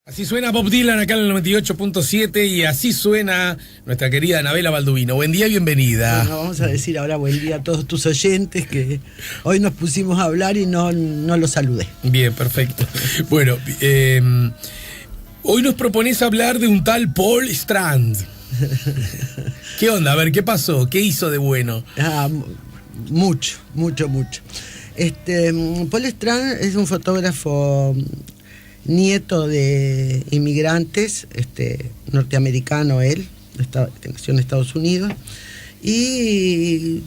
Así suena Bob Dylan acá en el 98.7 y así suena nuestra querida Anabela Baldovino. Buen día, bienvenida. Bueno, vamos a decir ahora buen día a todos tus oyentes, que hoy nos pusimos a hablar y no los saludé. Bien, perfecto. Bueno, hoy nos propones hablar de un tal Paul Strand. ¿Qué onda? A ver, ¿qué pasó? ¿Qué hizo de bueno? Mucho. Paul Strand es un fotógrafo nieto de inmigrantes, norteamericano él, nació en Estados Unidos, y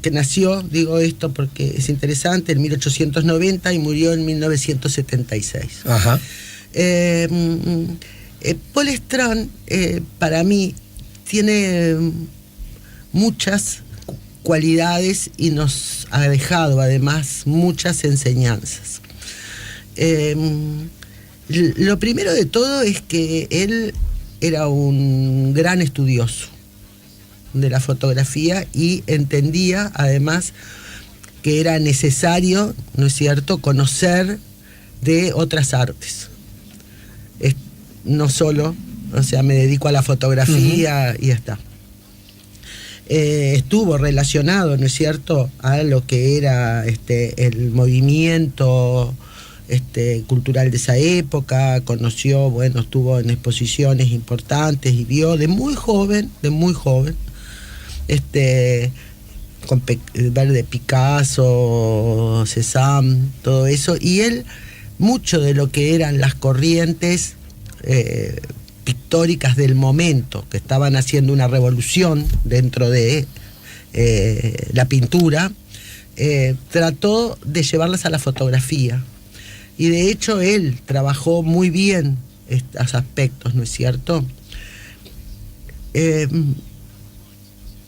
que nació, digo esto porque es interesante, en 1890 y murió en 1976. Ajá. Paul Strand, para mí, tiene muchas cualidades y nos ha dejado además muchas enseñanzas. Lo primero de todo es que él era un gran estudioso de la fotografía y entendía además que era necesario, ¿no es cierto?, conocer de otras artes. No solo, o sea, me dedico a la fotografía y ya está. Estuvo relacionado, ¿no es cierto?, a lo que era el movimiento cultural de esa época, conoció, bueno, estuvo en exposiciones importantes y vio de muy joven, ver de Picasso, Cézanne, todo eso, y él, mucho de lo que eran las corrientes pictóricas del momento, que estaban haciendo una revolución dentro de la pintura, trató de llevarlas a la fotografía. Y de hecho él trabajó muy bien estos aspectos, ¿no es cierto?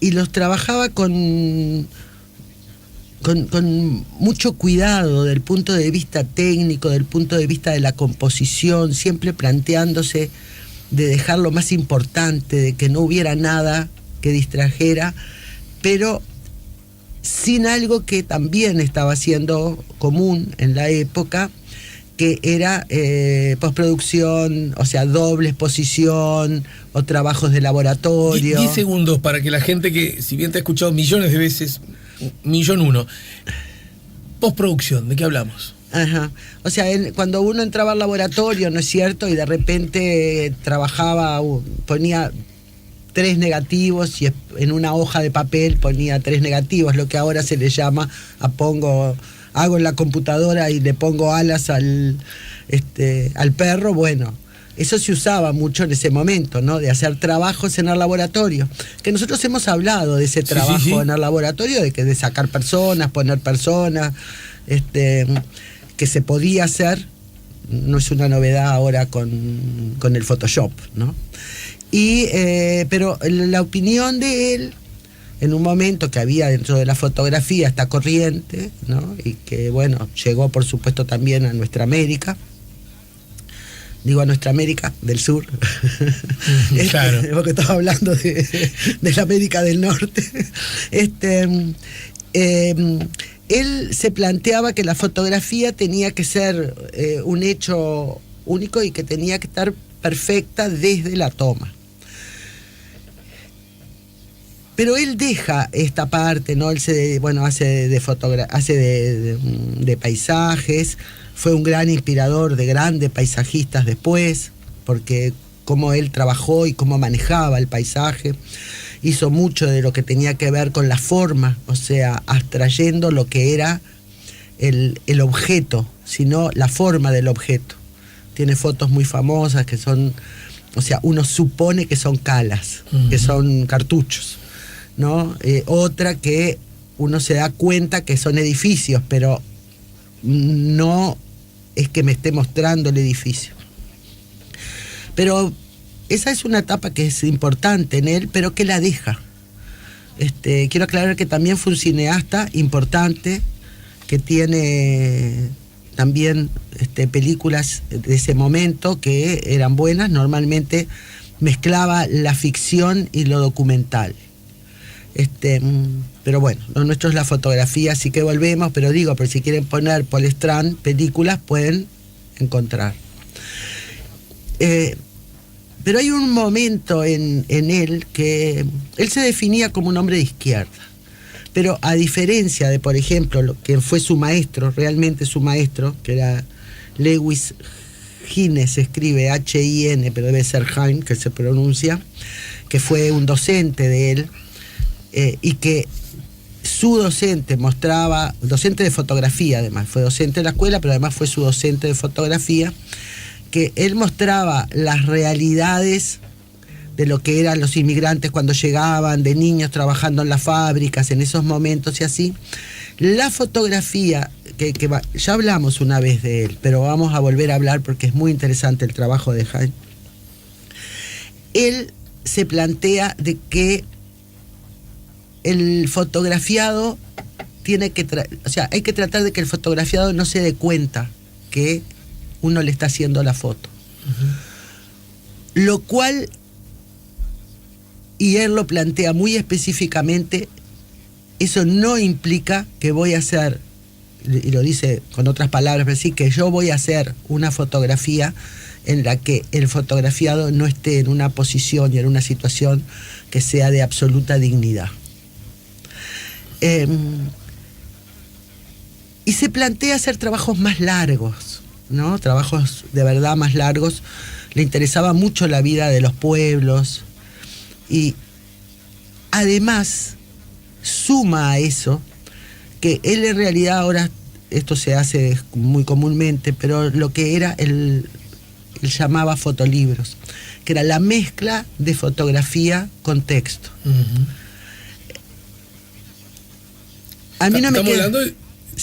Y los trabajaba con mucho cuidado del punto de vista técnico, del punto de vista de la composición, siempre planteándose de dejar lo más importante, de que no hubiera nada que distrajera, pero sin algo que también estaba siendo común en la época, que era postproducción, o sea, doble exposición o trabajos de laboratorio. 10 segundos para que la gente que, si bien te ha escuchado millones de veces, 1.000.001, postproducción, ¿de qué hablamos? Ajá. O sea, cuando uno entraba al laboratorio, ¿no es cierto?, y de repente trabajaba, ponía 3 negativos y en una hoja de papel ponía 3 negativos, lo que ahora se le llama, hago en la computadora y le pongo alas al perro. Bueno, eso se usaba mucho en ese momento, ¿no?, de hacer trabajos en el laboratorio, que nosotros hemos hablado de ese trabajo en el laboratorio, de sacar personas, poner personas, que se podía hacer, no es una novedad ahora con el Photoshop, ¿no? Pero la opinión de él, en un momento que había dentro de la fotografía esta corriente, ¿no?, y que, bueno, llegó por supuesto también a nuestra América, digo a nuestra América del Sur, Claro. Porque estaba hablando de la América del Norte, él se planteaba que la fotografía tenía que ser un hecho único y que tenía que estar perfecta desde la toma. Pero él deja esta parte, ¿no? Él hace de paisajes, fue un gran inspirador de grandes paisajistas después, porque cómo él trabajó y cómo manejaba el paisaje, hizo mucho de lo que tenía que ver con la forma, o sea, abstrayendo lo que era el objeto, sino la forma del objeto. Tiene fotos muy famosas que son, o sea, uno supone que son calas, que son cartuchos, ¿no? Otra que uno se da cuenta que son edificios, pero no es que me esté mostrando el edificio. Pero esa es una etapa que es importante en él, pero que la deja. Quiero aclarar que también fue un cineasta importante, que tiene también películas de ese momento que eran buenas, normalmente mezclaba la ficción y lo documental. Pero bueno, lo nuestro es la fotografía, así que volvemos, pero si quieren poner Paul Strand películas, pueden encontrar. Pero hay un momento en él que él se definía como un hombre de izquierda. Pero a diferencia de, por ejemplo, quien fue su maestro, realmente su maestro, que era Lewis Hine, se escribe H-I-N, pero debe ser Hine, que se pronuncia, que fue un docente de él, y que su docente mostraba, docente de fotografía además, fue docente de la escuela, pero además fue su docente de fotografía, que él mostraba las realidades de lo que eran los inmigrantes cuando llegaban, de niños trabajando en las fábricas, en esos momentos y así. La fotografía, ya hablamos una vez de él, pero vamos a volver a hablar porque es muy interesante el trabajo de Hine. Él se plantea de que el fotografiado tiene que, hay que tratar de que el fotografiado no se dé cuenta que uno le está haciendo la foto. Uh-huh. Lo cual, y él lo plantea muy específicamente, eso no implica que voy a hacer, y lo dice con otras palabras, pero sí que yo voy a hacer una fotografía en la que el fotografiado no esté en una posición y en una situación que sea de absoluta dignidad. Y se plantea hacer trabajos más largos, ¿no? Trabajos de verdad más largos. Le interesaba mucho la vida de los pueblos y además suma a eso que él en realidad ahora, esto se hace muy comúnmente, pero lo que era él llamaba fotolibros, que era la mezcla de fotografía con texto. Uh-huh. A mí no me estamos queda, hablando del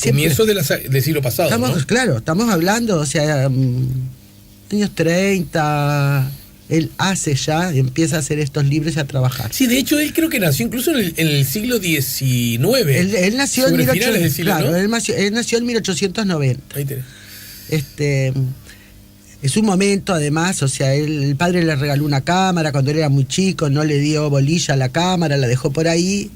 comienzo del siglo pasado, estamos, ¿no? Claro, estamos hablando, o sea, años 30, él hace ya, empieza a hacer estos libros y a trabajar. Sí, de hecho, él creo que nació incluso en el siglo XIX. Él nació en 1890, claro, ¿no? él nació en 1890. Ahí tenés. Es un momento, además, o sea, el padre le regaló una cámara cuando él era muy chico, no le dio bolilla a la cámara, la dejó por ahí,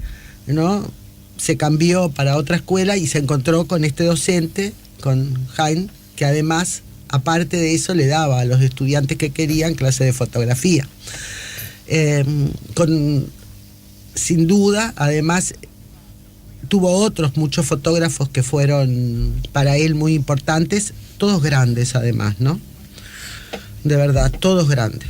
¿no? Se cambió para otra escuela y se encontró con este docente, con Hine, que además, aparte de eso, le daba a los estudiantes que querían clase de fotografía. Sin duda, además, tuvo otros muchos fotógrafos que fueron para él muy importantes, todos grandes además, ¿no? De verdad, todos grandes.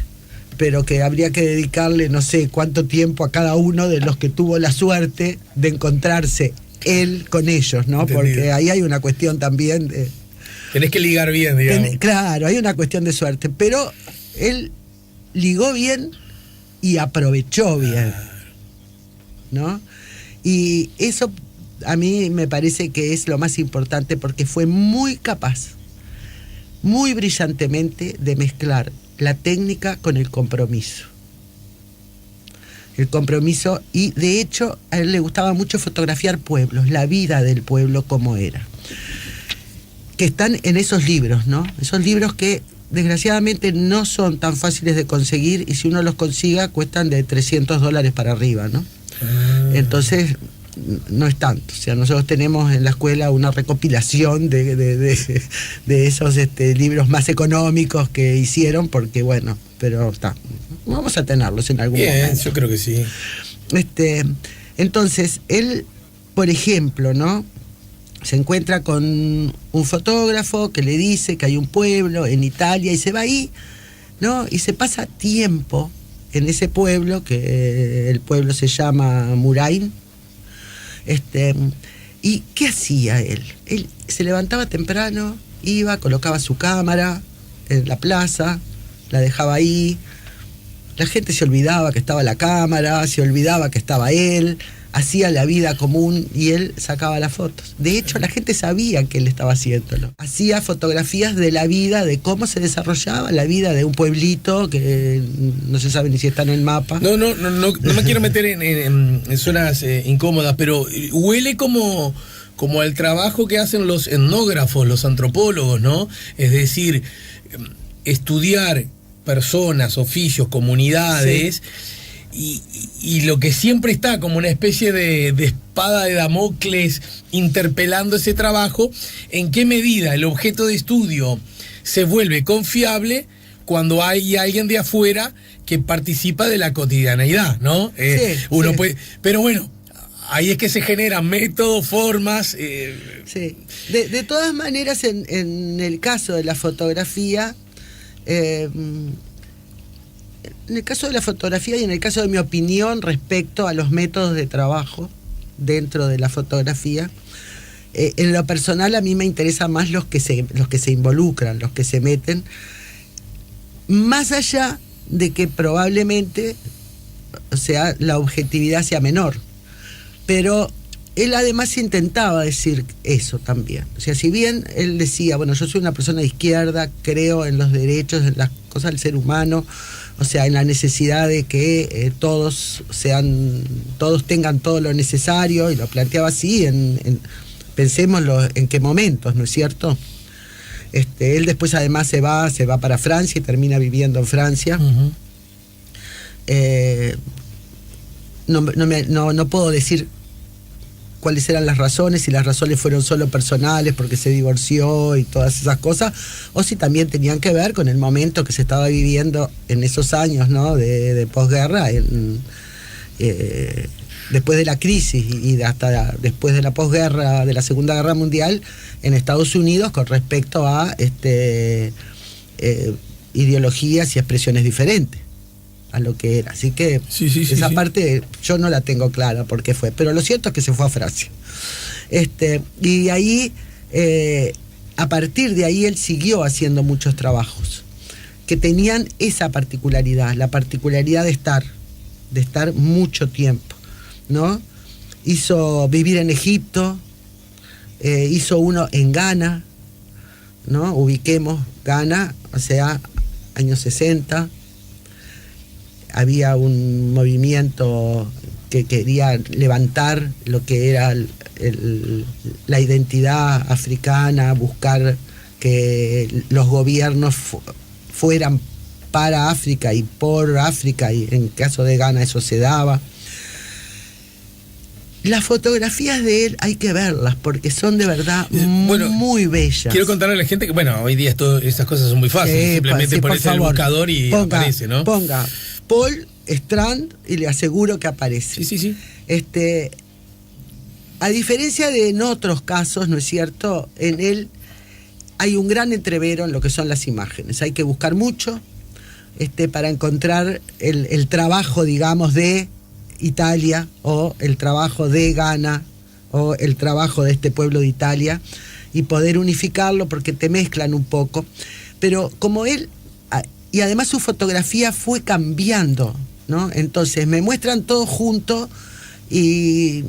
Pero que habría que dedicarle no sé cuánto tiempo a cada uno de los que tuvo la suerte de encontrarse él con ellos, ¿no? Entendido. Porque ahí hay una cuestión también de... Tenés que ligar bien, digamos. Claro, hay una cuestión de suerte, pero él ligó bien y aprovechó bien, ¿no? Y eso a mí me parece que es lo más importante porque fue muy capaz, muy brillantemente de mezclar la técnica con el compromiso. El compromiso, y de hecho a él le gustaba mucho fotografiar pueblos, la vida del pueblo como era. Que están en esos libros, ¿no? Esos libros que desgraciadamente no son tan fáciles de conseguir y si uno los consiga cuestan de $300 para arriba, ¿no? Entonces no es tanto. O sea, nosotros tenemos en la escuela una recopilación de esos libros más económicos que hicieron, porque bueno, pero está, vamos a tenerlos en algún momento. Yo creo que sí. Entonces, él, por ejemplo, ¿no? Se encuentra con un fotógrafo que le dice que hay un pueblo en Italia y se va ahí, ¿no? Y se pasa tiempo en ese pueblo, que el pueblo se llama Murain. ¿Y qué hacía él? Él se levantaba temprano, iba, colocaba su cámara en la plaza, la dejaba ahí, la gente se olvidaba que estaba la cámara, se olvidaba que estaba él, hacía la vida común y él sacaba las fotos. De hecho, la gente sabía que él estaba haciéndolo. Hacía fotografías de la vida, de cómo se desarrollaba la vida de un pueblito que no se sabe ni si está en el mapa. No me quiero meter en zonas incómodas, pero huele como al trabajo que hacen los etnógrafos, los antropólogos, ¿no? Es decir, estudiar personas, oficios, comunidades... Sí. Y lo que siempre está como una especie de espada de Damocles interpelando ese trabajo, en qué medida el objeto de estudio se vuelve confiable cuando hay alguien de afuera que participa de la cotidianeidad, ¿no? Uno puede, pero bueno, ahí es que se generan métodos, formas. Sí. De todas maneras, en el caso de la fotografía, en el caso de la fotografía y en el caso de mi opinión respecto a los métodos de trabajo dentro de la fotografía, en lo personal a mí me interesa más los que se involucran, los que se meten, más allá de que probablemente, o sea, la objetividad sea menor. Pero él además intentaba decir eso también. O sea, si bien él decía, bueno, yo soy una persona de izquierda, creo en los derechos, en las cosas del ser humano, o sea, en la necesidad de que todos tengan todo lo necesario, y lo planteaba así, pensémoslo en qué momentos, ¿no es cierto? Él después además se va para Francia y termina viviendo en Francia. Uh-huh. No puedo decir cuáles eran las razones, si las razones fueron solo personales porque se divorció y todas esas cosas, o si también tenían que ver con el momento que se estaba viviendo en esos años, ¿no? de posguerra, después de la crisis y hasta después de la posguerra, de la Segunda Guerra Mundial, en Estados Unidos, con respecto a ideologías y expresiones diferentes a lo que era. Así que esa parte yo no la tengo clara por qué fue, pero lo cierto es que se fue a Francia. Y ahí, a partir de ahí, él siguió haciendo muchos trabajos que tenían esa particularidad, la particularidad de estar mucho tiempo, ¿no? Hizo Vivir en Egipto, hizo uno en Ghana, ¿no? Ubiquemos Ghana, o sea, años 60. Había un movimiento que quería levantar lo que era la identidad africana, buscar que los gobiernos fueran para África y por África, y en caso de Ghana eso se daba. Las fotografías de él hay que verlas porque son de verdad muy bellas. Quiero contarle a la gente que, bueno, hoy día esas cosas son muy fáciles. Simplemente pones el buscador y aparece, ¿no? Ponga Paul Strand y le aseguro que aparece. Sí. A diferencia de en otros casos, ¿no es cierto? En él hay un gran entrevero en lo que son las imágenes. Hay que buscar mucho para encontrar el trabajo, digamos, de Italia, o el trabajo de Ghana, o el trabajo de este pueblo de Italia, y poder unificarlo porque te mezclan un poco. Pero como él, y además su fotografía fue cambiando, ¿no? Entonces me muestran todo junto y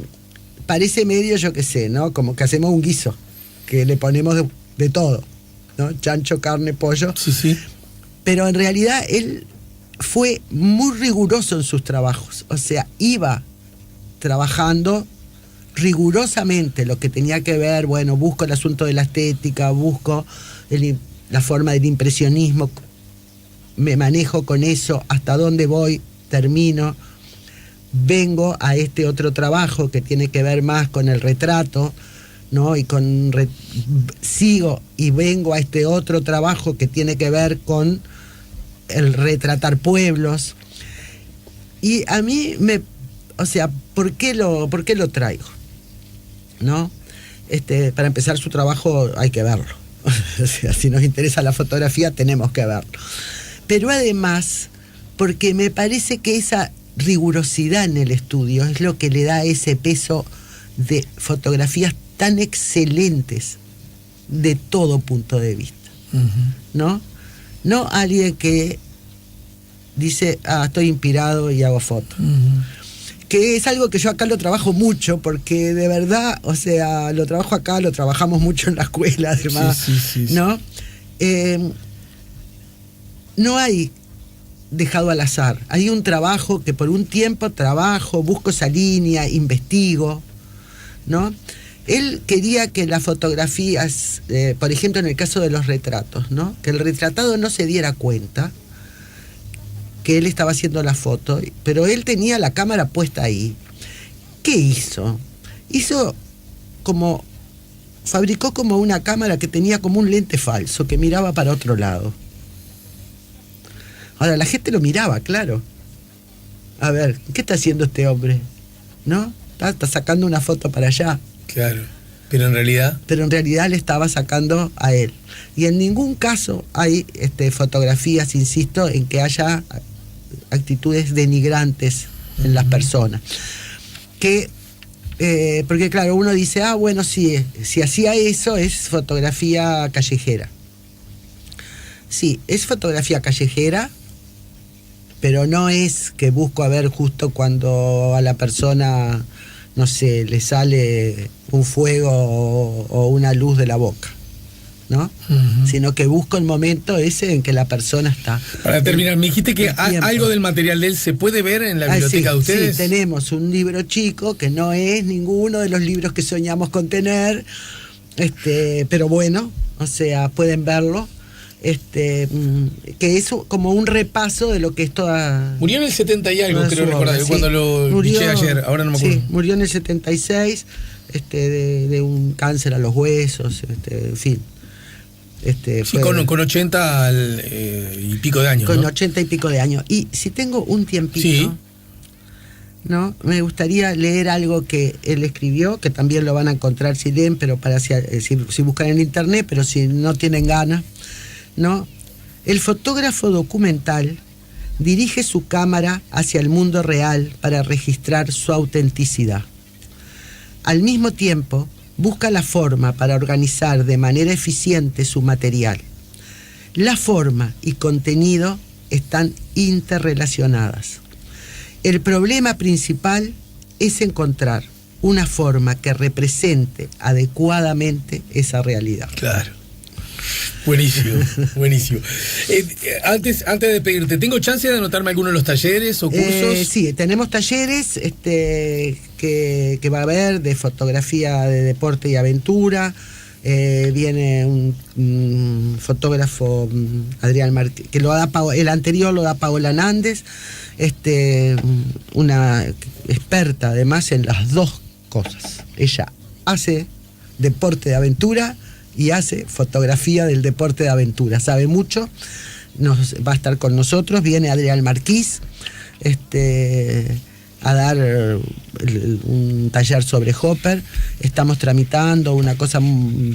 parece medio, yo qué sé, ¿no? Como que hacemos un guiso, que le ponemos de todo, ¿no? Chancho, carne, pollo. Sí. Pero en realidad él fue muy riguroso en sus trabajos, o sea, iba trabajando rigurosamente lo que tenía que ver, bueno, busco el asunto de la estética, busco la forma del impresionismo, me manejo con eso, hasta dónde voy, termino, vengo a este otro trabajo que tiene que ver más con el retrato, ¿no? Y sigo y vengo a este otro trabajo que tiene que ver con el retratar pueblos. Y a mí o sea, ¿por qué lo traigo? ¿No? Para empezar, su trabajo hay que verlo. O sea, si nos interesa la fotografía, tenemos que verlo. Pero además, porque me parece que esa rigurosidad en el estudio es lo que le da ese peso de fotografías tan excelentes de todo punto de vista. ¿No? No alguien que dice, estoy inspirado y hago fotos. Que es algo que yo acá lo trabajo mucho, porque de verdad, o sea, lo trabajo acá, lo trabajamos mucho en la escuela, además, sí. ¿no? No hay dejado al azar. Hay un trabajo que por un tiempo busco esa línea, investigo, ¿no? Él quería que las fotografías, por ejemplo, en el caso de los retratos, ¿no? Que el retratado no se diera cuenta que él estaba haciendo la foto, pero él tenía la cámara puesta ahí. ¿Qué hizo? Fabricó como una cámara que tenía como un lente falso, que miraba para otro lado. Ahora, la gente lo miraba, claro. A ver, ¿qué está haciendo este hombre? ¿No? Está sacando una foto para allá. Claro, pero en realidad le estaba sacando a él. Y en ningún caso hay fotografías, insisto, en que haya actitudes denigrantes en las personas. Porque claro, uno dice, bueno, si hacía eso es fotografía callejera. Sí, es fotografía callejera, pero no es que busco a ver justo cuando a la persona, no sé, le sale un fuego o una luz de la boca, ¿no? Uh-huh. Sino que busco el momento ese en que la persona está. Para terminar, me dijiste que algo del material de él se puede ver en la biblioteca de ustedes. Sí, tenemos un libro chico que no es ninguno de los libros que soñamos con tener, pero bueno, o sea, pueden verlo. Que es como un repaso de lo que es toda. Murió en el 70 y algo, creo recordar, cuando lo escuché ayer, ahora no me acuerdo. Sí, murió en el 76, de un cáncer a los huesos, en fin. Sí, con 80 y pico de años. Con 80 y pico de años. Y si tengo un tiempito, sí, ¿no? Me gustaría leer algo que él escribió, que también lo van a encontrar si leen, pero si buscan en internet, pero si no tienen ganas, ¿no? El fotógrafo documental dirige su cámara hacia el mundo real para registrar su autenticidad. Al mismo tiempo, busca la forma para organizar de manera eficiente su material. La forma y contenido están interrelacionadas. El problema principal es encontrar una forma que represente adecuadamente esa realidad. Claro. Buenísimo, buenísimo. Antes de pedirte, ¿tengo chance de anotarme alguno de los talleres o cursos? Sí, tenemos talleres que va a haber de fotografía de deporte y aventura. Viene un fotógrafo, Adrián Martí, que el anterior lo da Paola Nández, una experta además en las dos cosas. Ella hace deporte de aventura y hace fotografía del deporte de aventura, sabe mucho, va a estar con nosotros. Viene Adrián Marquís a dar un taller sobre Hopper. Estamos tramitando una cosa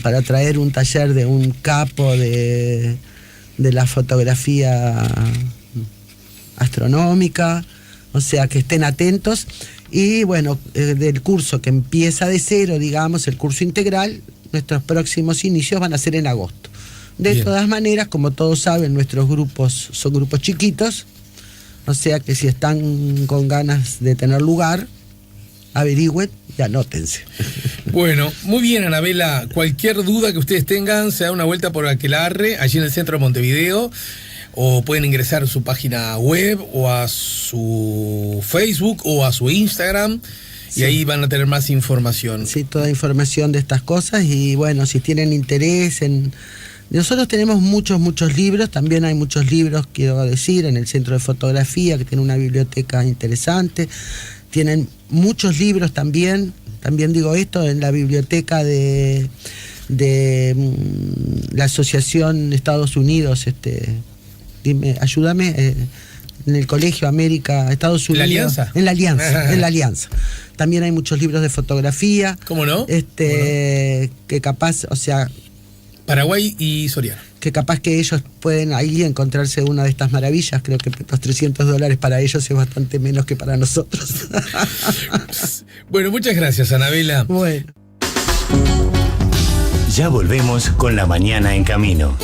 para traer un taller de un capo de la fotografía astronómica, o sea que estén atentos. Y bueno, del curso que empieza de cero, digamos, el curso integral, nuestros próximos inicios van a ser en agosto. De todas maneras, como todos saben, nuestros grupos son grupos chiquitos, o sea que si están con ganas de tener lugar, averigüen y anótense. Bueno, muy bien, Anabela. Cualquier duda que ustedes tengan, se da una vuelta por Aquelarre, allí en el centro de Montevideo, o pueden ingresar a su página web, o a su Facebook, o a su Instagram. Y sí, ahí van a tener más información. Sí, toda información de estas cosas. Y bueno, si tienen interés en... Nosotros tenemos muchos libros. También hay muchos libros, quiero decir, en el Centro de Fotografía, que tiene una biblioteca interesante. Tienen muchos libros también. También digo esto, en la biblioteca de la Asociación Estados Unidos. Dime, ayúdame. En el Colegio América, Estados Unidos. ¿En la Alianza? En la Alianza. También hay muchos libros de fotografía. ¿Cómo no? Que capaz, o sea... Paraguay y Soriano. Que capaz que ellos pueden ahí encontrarse una de estas maravillas. Creo que los $300 para ellos es bastante menos que para nosotros. Bueno, muchas gracias, Anabela. Bueno. Ya volvemos con La Mañana en Camino.